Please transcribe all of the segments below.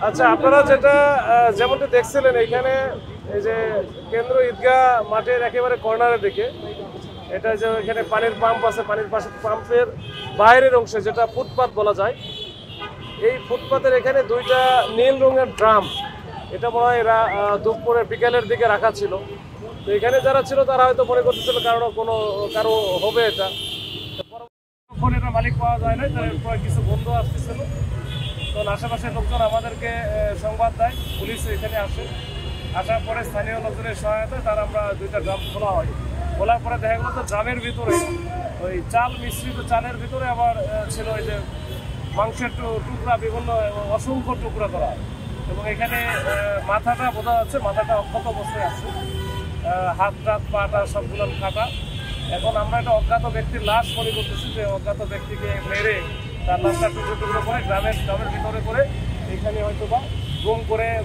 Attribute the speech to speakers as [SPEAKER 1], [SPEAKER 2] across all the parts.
[SPEAKER 1] আচ্ছা, আপনারা যেটা যেমনটি দেখছিলেন এখানে এই যে কেন্দ্র ঈদগাহ মাঠের একেবারে কর্নারের দিকে এটা যে এখানে পানির পাম্প আছে, পানির পাশে পাম্পের বাইরের অংশে যেটা ফুটপাত বলা যায়, এই ফুটপাতের এখানে দুইটা নীল রঙের ড্রাম, এটা মনে হয় এরা দুপুরে বিকেলের দিকে রাখা ছিল। তো এখানে যারা ছিল তারা হয়তো মনে করতেছিল কারো হবে এটা, পরে এটা মালিক পাওয়া যায় না, তারপরে কিছু বন্ধু আসতেছিল। তখন আশেপাশের লোকজন আমাদেরকে সংবাদ দেয়, পুলিশ এখানে আসে, আসার পরে স্থানীয় লোকজনের সহায়তায় তারা আমরা দুইটা ড্রাম খোলা হয়। খোলার পরে দেখা গেল তো ড্রামের ভিতরে ওই চাল মিশ্রিত চালের ভিতরে আবার ছিল ওই যে মাংসের টুকরা, বিভিন্ন অসংখ্য টুকরা করা, এবং এখানে মাথাটা বোঝা যাচ্ছে, মাথাটা অক্ষত অবস্থায় আছে, হাত টাত পাটা সবগুলো কাটা। এখন আমরা একটা অজ্ঞাত ব্যক্তির লাশ মনে করতেছি, যে অজ্ঞাত ব্যক্তিকে মেরে তার লাশটা টুকরো টুকরো করে ড্রামের ভিতরে করে এখানে হয়তো বা গুম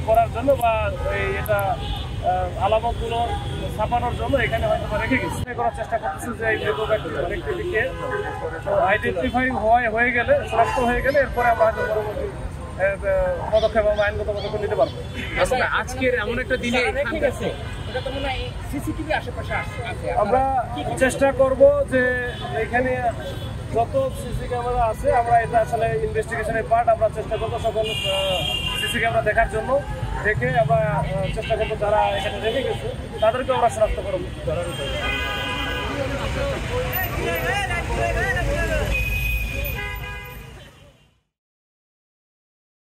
[SPEAKER 1] করার জন্য বা এটা আলামতগুলো ছাপানোর জন্য এখানে হয়তো বা রেখে গেছে করার চেষ্টা করতেছে, যে এই মৃত ব্যক্তিটিকে আইডেন্টিফাই হয়ে গেলে, শনাক্ত হয়ে গেলে এরপরে আমরা হয়তো পরবর্তী পদক্ষেপ বা আইনগত পদক্ষেপ নিতে পারবো।
[SPEAKER 2] আজকের এমন একটা দিনে
[SPEAKER 1] আমরা চেষ্টা করব যে এখানে যত সিসি ক্যামেরা আছে, আমরা এটা আসলে ইনভেস্টিগেশনের পার্ট, আমরা চেষ্টা করবো সকল সিসি ক্যামেরা দেখার জন্য, দেখে আমরা চেষ্টা করবো যারা এখানে রেখে গেছে তাদেরকে আমরা শনাক্ত করবো।